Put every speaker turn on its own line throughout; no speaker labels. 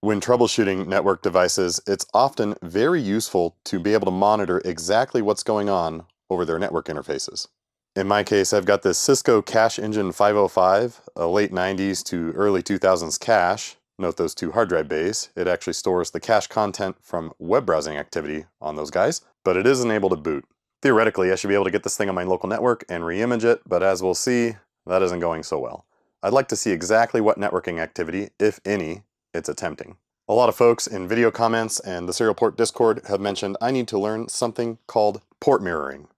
When troubleshooting network devices, it's often very useful to be able to monitor exactly what's going on over their network interfaces. In my case, I've got this Cisco Cache Engine 505, a late 90s to early 2000s cache. Note those two hard drive bays. It actually stores the cache content from web browsing activity on those guys, but it isn't able to boot. Theoretically, I should be able to get this thing on my local network and re-image it, but as we'll see, that isn't going so well. I'd like to see exactly what networking activity, if any, it's attempting. A lot of folks in video comments and the Serial Port Discord have mentioned I need to learn something called port mirroring,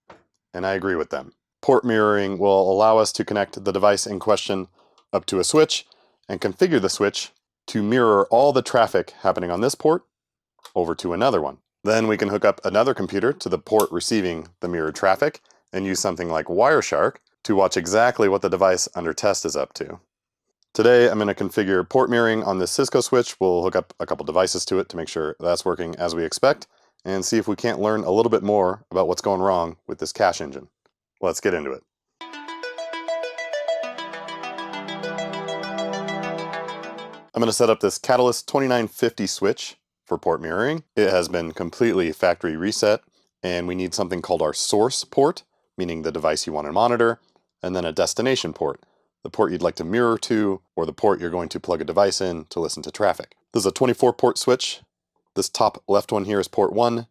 and I agree with them. Port mirroring will allow us to connect the device in question up to a switch and configure the switch to mirror all the traffic happening on this port over to another one. Then we can hook up another computer to the port receiving the mirrored traffic and use something like Wireshark to watch exactly what the device under test is up to. Today, I'm going to configure port mirroring on this Cisco switch. We'll hook up a couple devices to it to make sure that's working as we expect, and see if we can't learn a little bit more about what's going wrong with this cache engine. Let's get into it. I'm going to set up this Catalyst 2950 switch for port mirroring. It has been completely factory reset, and we need something called our source port, meaning the device you want to monitor, and then a destination port, the port you'd like to mirror to, or the port you're going to plug a device in to listen to traffic. This is a 24 port switch. This top left one here is port 1,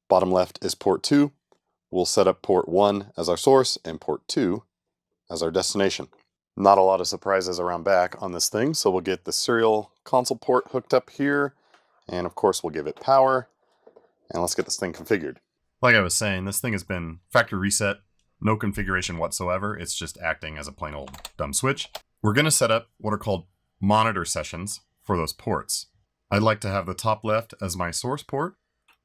bottom left is port 2. We'll set up port 1 as our source and port 2 as our destination. Not a lot of surprises around back on this thing, so we'll get the serial console port hooked up here, and of course we'll give it power, and let's get this thing configured. Like I was saying, this thing has been factory reset, no configuration whatsoever. It's just acting as a plain old dumb switch. We're going to set up what are called monitor sessions for those ports. I'd like to have the top left as my source port.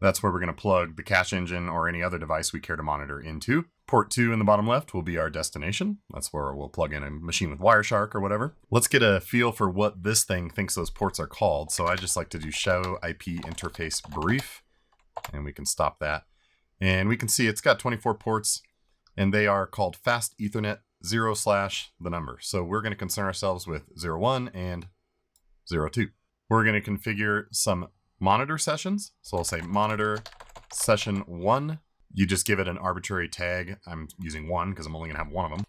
That's where we're going to plug the cache engine or any other device we care to monitor into. Port 2 in the bottom left will be our destination. That's where we'll plug in a machine with Wireshark or whatever. Let's get a feel for what this thing thinks those ports are called. So I just like to do show IP interface brief, and we can stop that. And we can see it's got 24 ports, and they are called fast Ethernet 0/ the number. So we're going to concern ourselves with 01 and 02. We're going to configure some monitor sessions. So I'll say monitor session 1. You just give it an arbitrary tag. I'm using 1 because I'm only going to have one of them.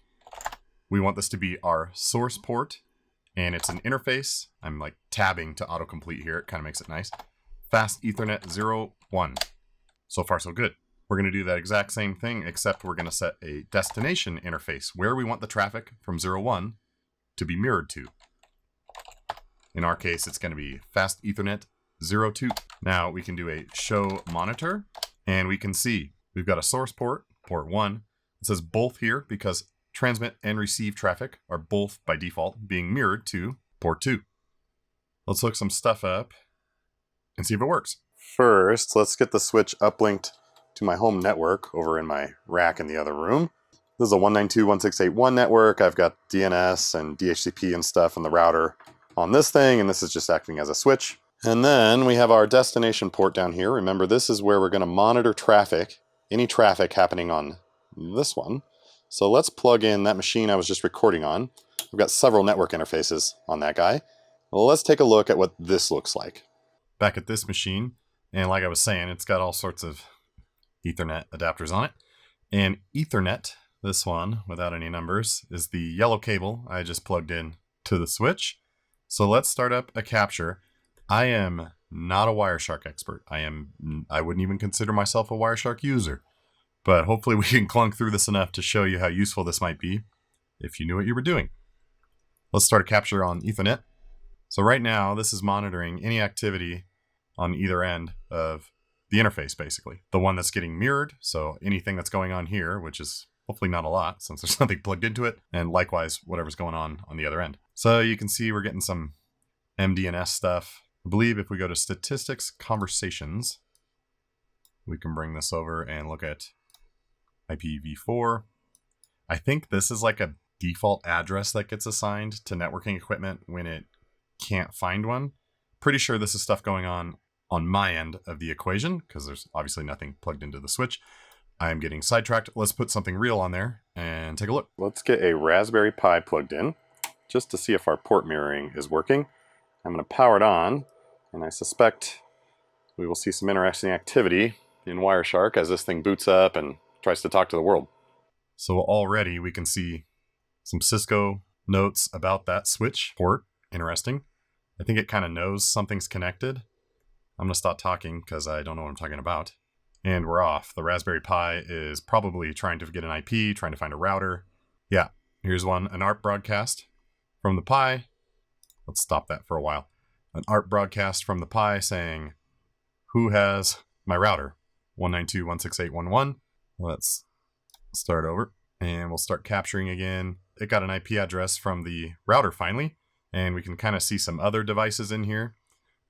We want this to be our source port, and it's an interface. I'm like tabbing to autocomplete here. It kind of makes it nice. Fast Ethernet 01. So far, so good. We're going to do that exact same thing, except we're going to set a destination interface where we want the traffic from 01 to be mirrored to. In our case, it's going to be Fast Ethernet 02. Now we can do a show monitor, and we can see we've got a source port, port 1. It says both here because transmit and receive traffic are both by default being mirrored to port 2. Let's look some stuff up and see if it works. First, let's get the switch uplinked to my home network over in my rack in the other room. This is a 192.168.1 network. I've got DNS and DHCP and stuff in the router on this thing, and this is just acting as a switch. And then we have our destination port down here. Remember, this is where we're going to monitor traffic, any traffic happening on this one. So let's plug in that machine I was just recording on. We've got several network interfaces on that guy. Well, let's take a look at what this looks like. Back at this machine, and like I was saying, it's got all sorts of Ethernet adapters on it. And Ethernet, this one without any numbers, is the yellow cable I just plugged in to the switch. So let's start up a capture. I am not a Wireshark expert. I wouldn't even consider myself a Wireshark user, but hopefully we can clunk through this enough to show you how useful this might be if you knew what you were doing. Let's start a capture on Ethernet. So right now, this is monitoring any activity on either end of the interface, basically. The one that's getting mirrored, so anything that's going on here, which is hopefully not a lot since there's nothing plugged into it, and likewise, whatever's going on the other end. So you can see we're getting some MDNS stuff. I believe if we go to Statistics Conversations, we can bring this over and look at IPv4. I think this is like a default address that gets assigned to networking equipment when it can't find one. Pretty sure this is stuff going on my end of the equation because there's obviously nothing plugged into the switch. I'm getting sidetracked. Let's put something real on there and take a look. Let's get a Raspberry Pi plugged in just to see if our port mirroring is working. I'm going to power it on, And I suspect we will see some interesting activity in Wireshark as this thing boots up and tries to talk to the world. So already we can see some Cisco notes about that switch port. Interesting. I think it kind of knows something's connected. I'm going to stop talking because I don't know what I'm talking about. And we're off. The Raspberry Pi is probably trying to get an IP, trying to find a router. Yeah, here's one, an ARP broadcast from the Pi. Let's stop that for a while. An ARP broadcast from the Pi saying, who has my router? 192.168.1.1. Let's start over and we'll start capturing again. It got an IP address from the router finally, and we can kind of see some other devices in here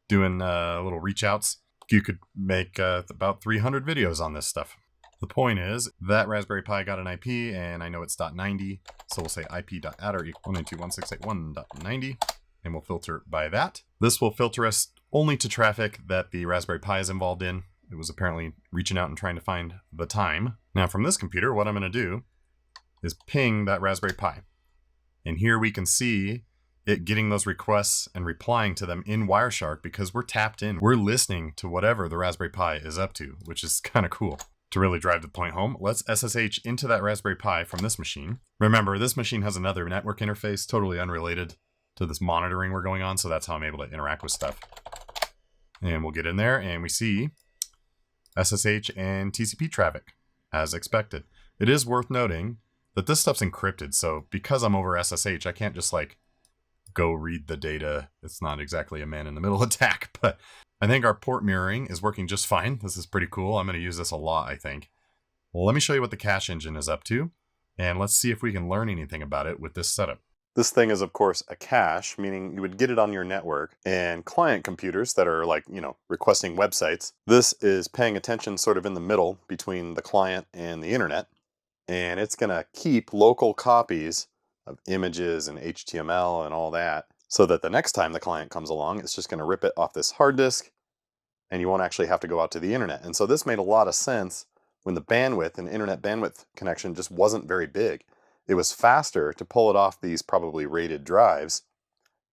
doing little reach outs. You could make about 300 videos on this stuff. The point is that Raspberry Pi got an IP, and I know it's .90, so we'll say ip.adder equal 192.168.1.90, and we'll filter by that. This will filter us only to traffic that the Raspberry Pi is involved in. It was apparently reaching out and trying to find the time. Now from this computer, what I'm going to do is ping that Raspberry Pi. And here we can see it getting those requests and replying to them in Wireshark because we're tapped in. We're listening to whatever the Raspberry Pi is up to, which is kind of cool. To really drive the point home, let's SSH into that Raspberry Pi from this machine. Remember, this machine has another network interface, totally unrelated to this monitoring we're going on, so that's how I'm able to interact with stuff. And we'll get in there and we see SSH and TCP traffic, as expected. It is worth noting that this stuff's encrypted, so because I'm over SSH, I can't just like go read the data. It's not exactly a man-in-the-middle attack, but I think our port mirroring is working just fine. This is pretty cool. I'm going to use this a lot, I think. Well, let me show you what the cache engine is up to, and let's see if we can learn anything about it with this setup. This thing is, of course, a cache, meaning you would get it on your network, and client computers that are like, requesting websites. This is paying attention sort of in the middle between the client and the internet, and it's going to keep local copies of images and HTML and all that, so that the next time the client comes along, it's just going to rip it off this hard disk, and you won't actually have to go out to the internet. And so this made a lot of sense when the bandwidth and internet bandwidth connection just wasn't very big. It was faster to pull it off these probably rated drives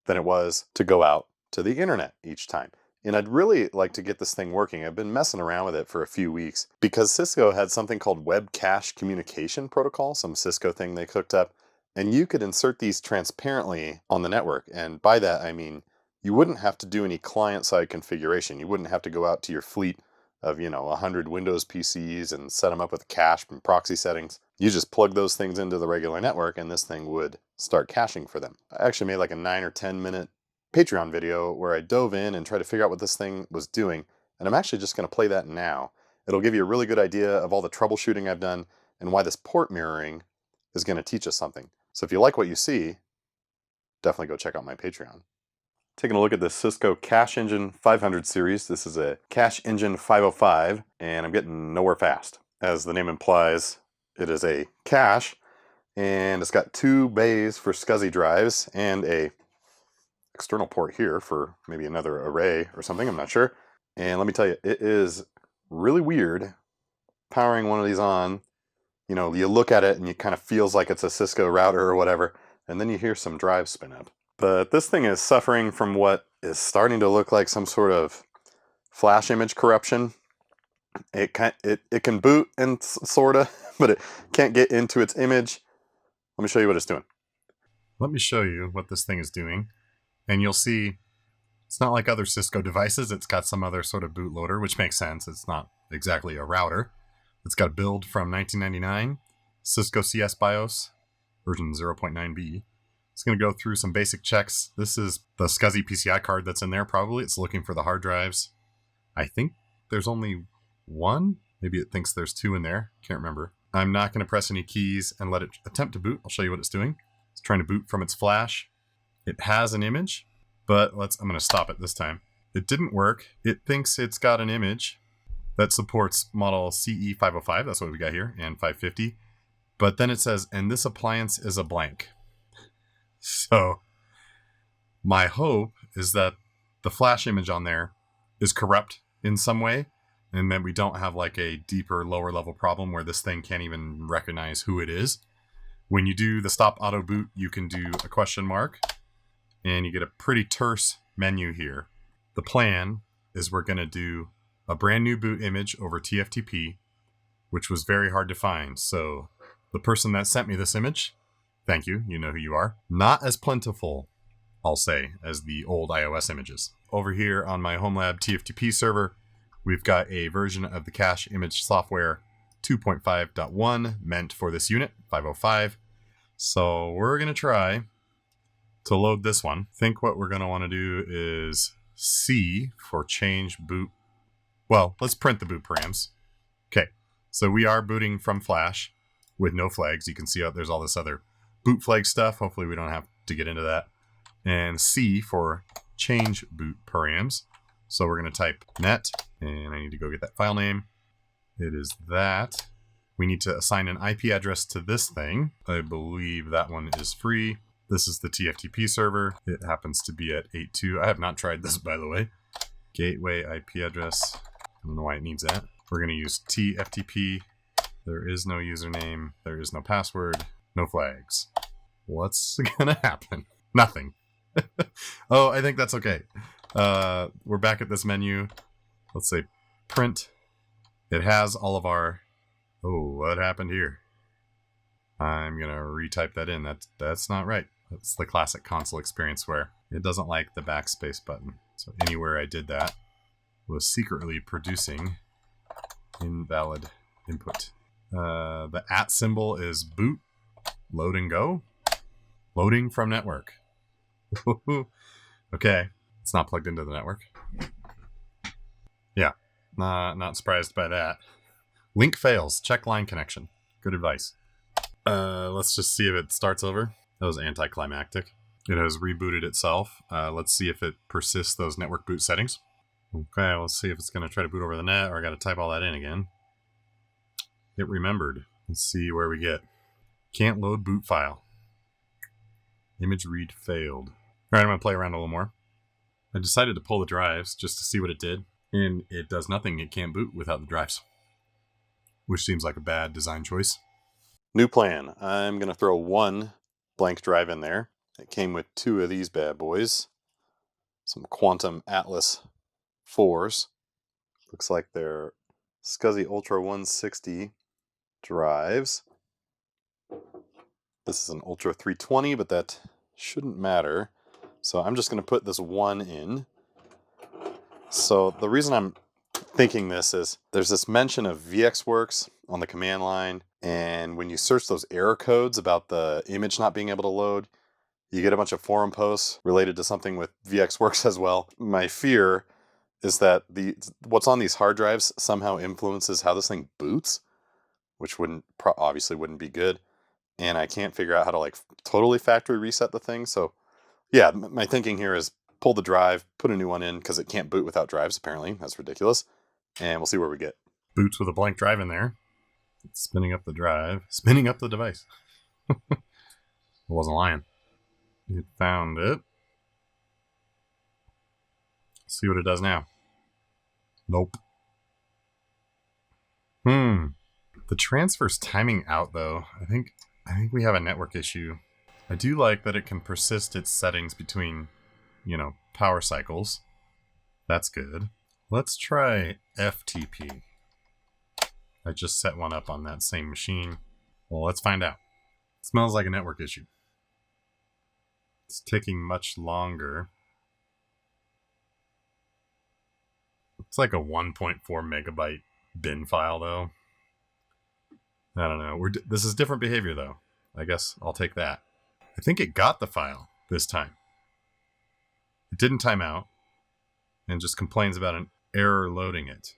than it was to go out to the internet each time. And I'd really like to get this thing working. I've been messing around with it for a few weeks because Cisco had something called Web Cache Communication Protocol, some Cisco thing they cooked up, and you could insert these transparently on the network. And by that, I mean, you wouldn't have to do any client-side configuration. You wouldn't have to go out to your fleet of, 100 Windows PCs and set them up with cache and proxy settings. You just plug those things into the regular network and this thing would start caching for them. I actually made like a 9 or 10 minute Patreon video where I dove in and tried to figure out what this thing was doing. And I'm actually just going to play that now. It'll give you a really good idea of all the troubleshooting I've done and why this port mirroring is going to teach us something. So if you like what you see, definitely go check out my Patreon. Taking a look at the Cisco Cache Engine 500 series. This is a Cache Engine 505, and I'm getting nowhere fast. As the name implies, it is a cache, and it's got 2 bays for SCSI drives and a external port here for maybe another array or something, I'm not sure. And let me tell you, it is really weird powering one of these on. You look at it and it kind of feels like it's a Cisco router or whatever, and then you hear some drives spin up. But this thing is suffering from what is starting to look like some sort of flash image corruption. It can boot and sorta, but it can't get into its image. Let me show you what it's doing. Let me show you what this thing is doing, and you'll see it's not like other Cisco devices. It's got some other sort of bootloader, which makes sense. It's not exactly a router. It's got a build from 1999, Cisco CS BIOS, version 0.9b. It's going to go through some basic checks. This is the SCSI PCI card that's in there, probably. It's looking for the hard drives. I think there's only one. Maybe it thinks there's 2 in there. Can't remember. I'm not going to press any keys and let it attempt to boot. I'll show you what it's doing. It's trying to boot from its flash. It has an image, but I'm going to stop it this time. It didn't work. It thinks it's got an image that supports model CE505, that's what we got here, and 550. But then it says, and this appliance is a blank. So my hope is that the flash image on there is corrupt in some way, and that we don't have like a deeper, lower level problem where this thing can't even recognize who it is. When you do the stop auto boot, you can do a question mark, and you get a pretty terse menu here. The plan is we're going to do a brand new boot image over TFTP, which was very hard to find. So the person that sent me this image, thank you, you know who you are. Not as plentiful, I'll say, as the old iOS images. Over here on my home lab TFTP server, we've got a version of the cache image software 2.5.1 meant for this unit, 505. So we're going to try to load this one. I think what we're going to want to do is C for change boot. Well, let's print the boot params. Okay, so we are booting from Flash with no flags. You can see there's all this other boot flag stuff. Hopefully we don't have to get into that. And C for change boot params. So we're going to type net, and I need to go get that file name. It is that. We need to assign an IP address to this thing. I believe that one is free. This is the TFTP server. It happens to be at 8.2. I have not tried this, by the way. Gateway IP address. I don't know why it needs that. We're going to use TFTP. There is no username. There is no password. No flags. What's going to happen? Nothing. Oh, I think that's okay. We're back at this menu. Let's say print. It has all of our... Oh, what happened here? I'm going to retype that in. That's not right. That's the classic console experience where it doesn't like the backspace button. So anywhere I did that was secretly producing invalid input. The @ symbol is boot, load and go, loading from network. Okay, it's not plugged into the network. Yeah, not surprised by that. Link fails, check line connection. Good advice. Let's just see if it starts over. That was anticlimactic. It has rebooted itself. Let's see if it persists those network boot settings. Okay, let's see if it's going to try to boot over the net, or I got to type all that in again. It remembered. Let's see where we get. Can't load boot file. Image read failed. All right, I'm going to play around a little more. I decided to pull the drives just to see what it did, and it does nothing. It can't boot without the drives, which seems like a bad design choice. New plan. I'm going to throw one blank drive in there. It came with two of these bad boys. Some Quantum Atlas 4s. Looks like they're SCSI Ultra 160 drives. This is an Ultra 320, but that shouldn't matter. So I'm just going to put this one in. So the reason I'm thinking this is there's this mention of VxWorks on the command line, and when you search those error codes about the image not being able to load, you get a bunch of forum posts related to something with VxWorks as well. My fear is that what's on these hard drives somehow influences how this thing boots, which obviously wouldn't be good. And I can't figure out how to like totally factory reset the thing. So yeah, my thinking here is pull the drive, put a new one in, because it can't boot without drives, apparently. That's ridiculous. And we'll see where we get. Boots with a blank drive in there. It's spinning up the drive. Spinning up the device. I wasn't lying. It found it. Let's see what it does now. Nope. The transfer's timing out, though. I think we have a network issue. I do like that it can persist its settings between, power cycles. That's good. Let's try FTP. I just set one up on that same machine. Well, let's find out. It smells like a network issue. It's taking much longer. It's like a 1.4 megabyte bin file, though. I don't know. This is different behavior, though. I guess I'll take that. I think it got the file this time. It didn't time out and just complains about an error loading it.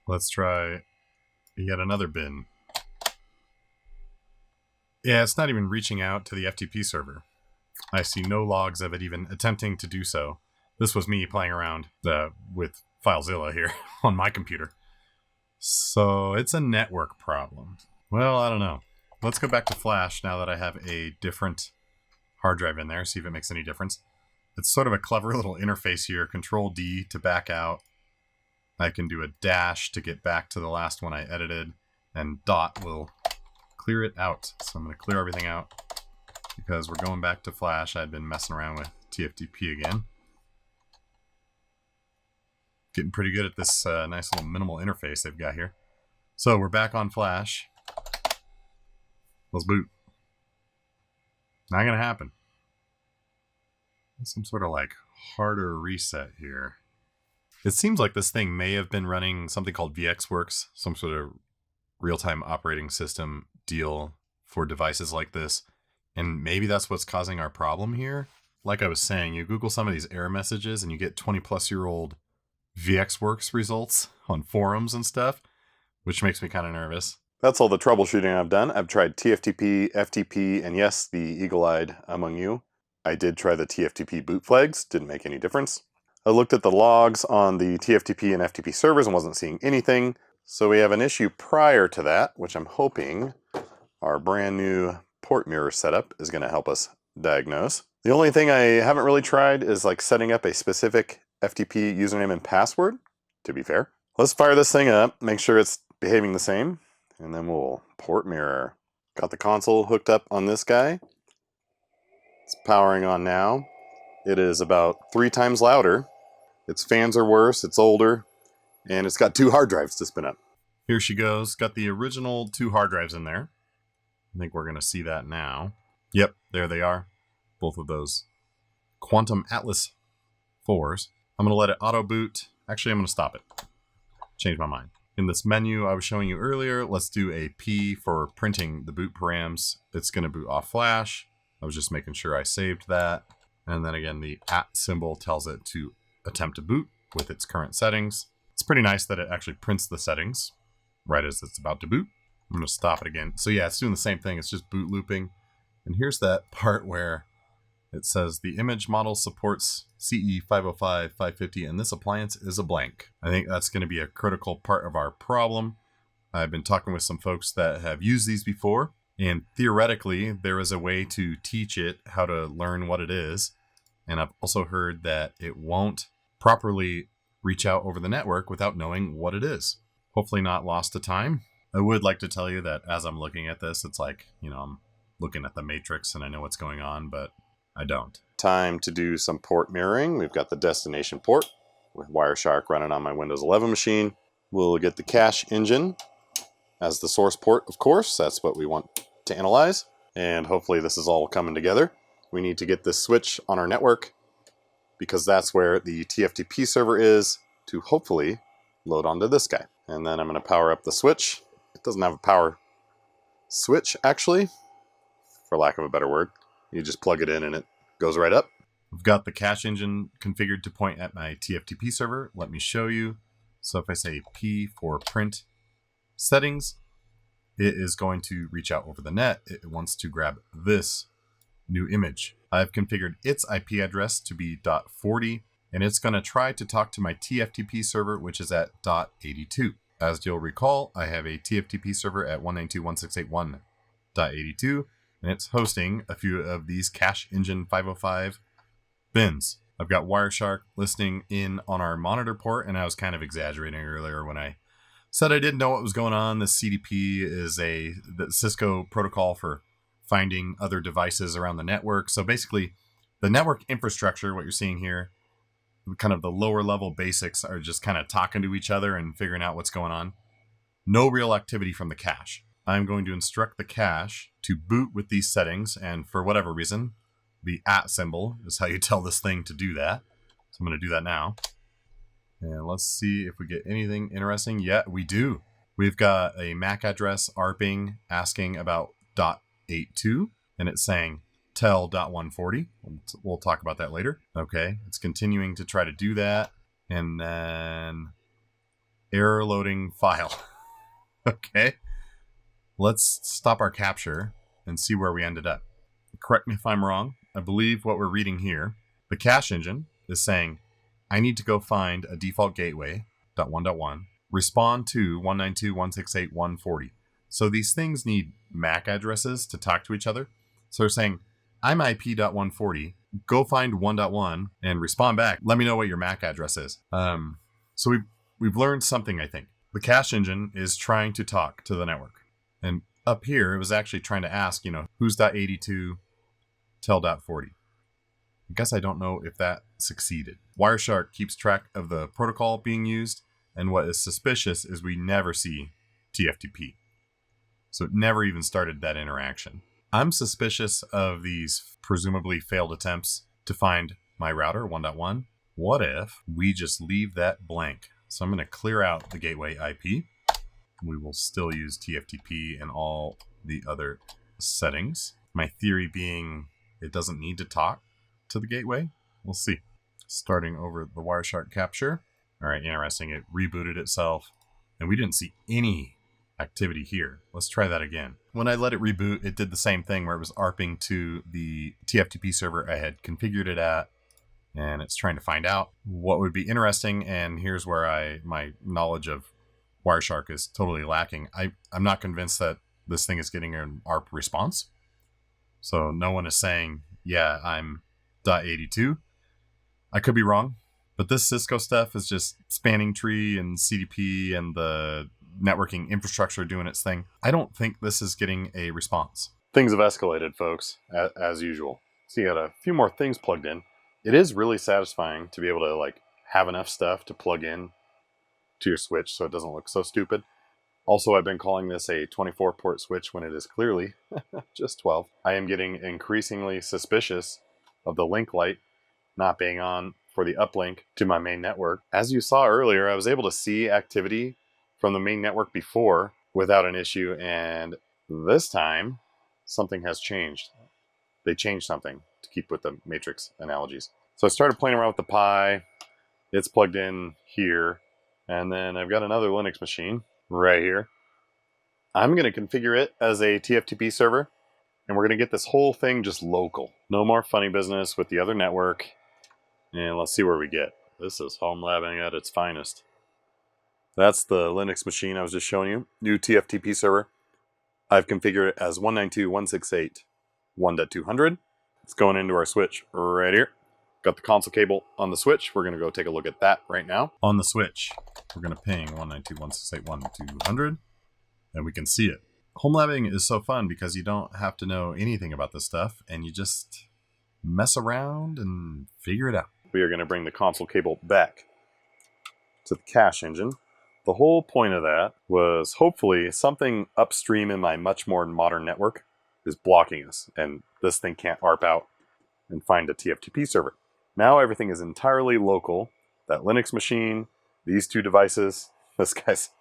Let's try yet another bin. Yeah, it's not even reaching out to the FTP server. I see no logs of it even attempting to do so. This was me playing around with FileZilla here on my computer. So it's a network problem. Well, I don't know. Let's go back to Flash now that I have a different hard drive in there, see if it makes any difference. It's sort of a clever little interface here. Control D to back out. I can do a dash to get back to the last one I edited, and dot will clear it out. So I'm going to clear everything out because we're going back to Flash. I'd been messing around with TFTP again. Getting pretty good at this nice little minimal interface they've got here. So we're back on Flash. Let's boot. Not gonna happen. Some sort of like harder reset here. It seems like this thing may have been running something called VxWorks, some sort of real-time operating system deal for devices like this. And maybe that's what's causing our problem here. Like I was saying, you Google some of these error messages and you get 20-plus-year-old VxWorks results on forums and stuff, which makes me kind of nervous. That's all the troubleshooting I've done. I've tried TFTP, FTP, and yes, the eagle-eyed among you. I did try the TFTP boot flags, didn't make any difference. I looked at the logs on the TFTP and FTP servers and wasn't seeing anything. So we have an issue prior to that, which I'm hoping our brand new port mirror setup is going to help us diagnose. The only thing I haven't really tried is like setting up a specific FTP username and password, to be fair. Let's fire this thing up, make sure it's behaving the same, and then we'll port mirror. Got the console hooked up on this guy. It's powering on now. It is about 3 times louder. Its fans are worse, it's older, and it's got 2 hard drives to spin up. Here she goes. Got the original 2 hard drives in there. I think we're going to see that now. Yep, there they are. Both of those Quantum Atlas 4s. I'm going to let it auto boot. Actually, I'm going to stop it. Change my mind. In this menu I was showing you earlier, let's do a P for printing the boot params. It's going to boot off Flash. I was just making sure I saved that. And then again, the @ symbol tells it to attempt to boot with its current settings. It's pretty nice that it actually prints the settings right as it's about to boot. I'm going to stop it again. So yeah, it's doing the same thing. It's just boot looping. And here's that part where it says the image model supports CE 505, 550, and this appliance is a blank. I think that's going to be a critical part of our problem. I've been talking with some folks that have used these before, and theoretically, there is a way to teach it how to learn what it is. And I've also heard that it won't properly reach out over the network without knowing what it is. Hopefully not lost to time. I would like to tell you that as I'm looking at this, it's like, I'm looking at the matrix and I know what's going on, but I don't. Time to do some port mirroring. We've got the destination port with Wireshark running on my Windows 11 machine. We'll get the cache engine as the source port, of course. That's what we want to analyze. And hopefully this is all coming together. We need to get this switch on our network because that's where the TFTP server is to hopefully load onto this guy. And then I'm going to power up the switch. It doesn't have a power switch, actually, for lack of a better word. You just plug it in and it goes right up. I've got the cache engine configured to point at my TFTP server. Let me show you. So if I say P for print settings, it is going to reach out over the net. It wants to grab this new image. I've configured its IP address to be .40, and it's going to try to talk to my TFTP server, which is at .82. As you'll recall, I have a TFTP server at 192.168.1.82, and it's hosting a few of these Cache Engine 505 bins. I've got Wireshark listening in on our monitor port, and I was kind of exaggerating earlier when I said I didn't know what was going on. The CDP is the Cisco protocol for finding other devices around the network. So basically, the network infrastructure, what you're seeing here, kind of the lower level basics are just kind of talking to each other and figuring out what's going on. No real activity from the cache. I'm going to instruct the cache to boot with these settings, and for whatever reason, the @ symbol is how you tell this thing to do that. So I'm going to do that now. And let's see if we get anything interesting. Yeah, we do. We've got a MAC address ARPing asking about .82, and it's saying tell .140. We'll talk about that later. Okay, it's continuing to try to do that, and then error loading file. Okay, let's stop our capture and see where we ended up. Correct me if I'm wrong. I believe what we're reading here, the cache engine is saying, I need to go find a default gateway, .1.1, respond to 192.168.1.40. So these things need MAC addresses to talk to each other. So they're saying, I'm IP.140, go find 1.1 and respond back. Let me know what your MAC address is. So we've learned something, I think. The cache engine is trying to talk to the network. And up here, it was actually trying to ask, who's .82, tell .40. I guess I don't know if that succeeded. Wireshark keeps track of the protocol being used, and what is suspicious is we never see TFTP. So it never even started that interaction. I'm suspicious of these presumably failed attempts to find my router 1.1. What if we just leave that blank? So I'm going to clear out the gateway IP. We will still use TFTP and all the other settings. My theory being it doesn't need to talk to the gateway. We'll see. Starting over the Wireshark capture. All right, interesting. It rebooted itself, and we didn't see any activity here. Let's try that again. When I let it reboot, it did the same thing where it was ARPing to the TFTP server I had configured it at, and it's trying to find out what would be interesting. And here's where my knowledge of Wireshark is totally lacking. I'm not convinced that this thing is getting an ARP response. So no one is saying, yeah, I'm .82. I could be wrong, but this Cisco stuff is just spanning tree and CDP and the networking infrastructure doing its thing. I don't think this is getting a response. Things have escalated, folks, as usual. So you got a few more things plugged in. It is really satisfying to be able to have enough stuff to plug in to your switch so it doesn't look so stupid. Also, I've been calling this a 24 port switch when it is clearly just 12. I am getting increasingly suspicious of the link light not being on for the uplink to my main network. As you saw earlier, I was able to see activity from the main network before without an issue, and this time something has changed. They changed something to keep with the matrix analogies. So I started playing around with the Pi. It's plugged in here, and then I've got another Linux machine right here. I'm going to configure it as a TFTP server, and we're going to get this whole thing just local. No more funny business with the other network, and let's see where we get. This is home labbing at its finest. That's the Linux machine I was just showing you. New TFTP server. I've configured it as 192.168.1.200. It's going into our switch right here. Got the console cable on the switch. We're going to go take a look at that right now. On the switch, we're going to ping 192.168.1.200, and we can see it. Home labbing is so fun because you don't have to know anything about this stuff, and you just mess around and figure it out. We are going to bring the console cable back to the cache engine. The whole point of that was hopefully something upstream in my much more modern network is blocking us, and this thing can't ARP out and find a TFTP server. Now everything is entirely local. That Linux machine, these two devices, this guy's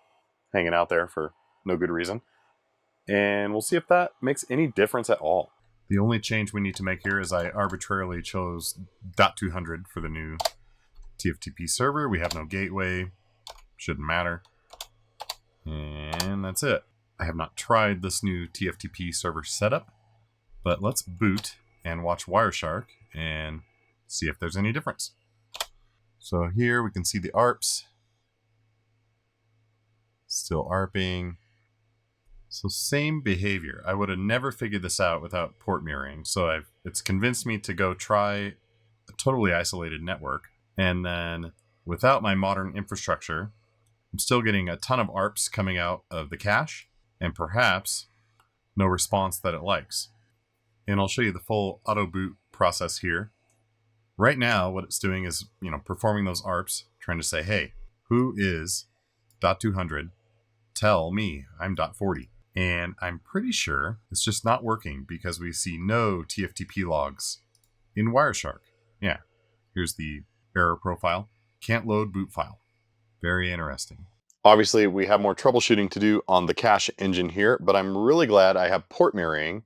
hanging out there for no good reason. And we'll see if that makes any difference at all. The only change we need to make here is I arbitrarily chose .200 for the new TFTP server. We have no gateway. Shouldn't matter. And that's it. I have not tried this new TFTP server setup, but let's boot and watch Wireshark and see if there's any difference. So here we can see the ARPs. Still ARPing. So same behavior. I would have never figured this out without port mirroring. So it's convinced me to go try a totally isolated network. And then without my modern infrastructure, I'm still getting a ton of ARPs coming out of the cache and perhaps no response that it likes. And I'll show you the full auto boot process here. Right now, what it's doing is, performing those ARPs, trying to say, hey, who is .200? Tell me I'm .40. And I'm pretty sure it's just not working because we see no TFTP logs in Wireshark. Yeah, here's the error profile. Can't load boot file. Very interesting. Obviously, we have more troubleshooting to do on the cache engine here, but I'm really glad I have port mirroring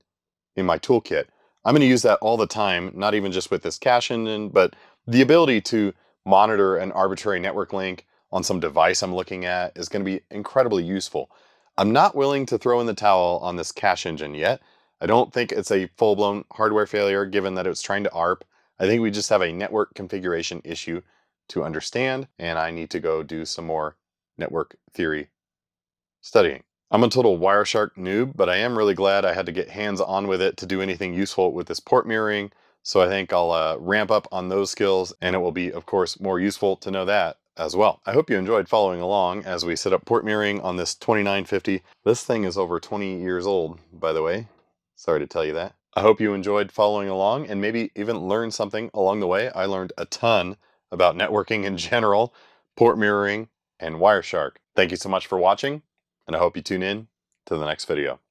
in my toolkit. I'm going to use that all the time, not even just with this cache engine, but the ability to monitor an arbitrary network link on some device I'm looking at is going to be incredibly useful. I'm not willing to throw in the towel on this cache engine yet. I don't think it's a full-blown hardware failure given that it's trying to ARP. I think we just have a network configuration issue to understand, and I need to go do some more network theory studying. I'm a total Wireshark noob, but I am really glad I had to get hands-on with it to do anything useful with this port mirroring. So I think I'll ramp up on those skills, and it will be, of course, more useful to know that as well. I hope you enjoyed following along as we set up port mirroring on this 2950. This thing is over 20 years old, by the way. Sorry to tell you that. I hope you enjoyed following along and maybe even learned something along the way. I learned a ton about networking in general, port mirroring, and Wireshark. Thank you so much for watching, and I hope you tune in to the next video.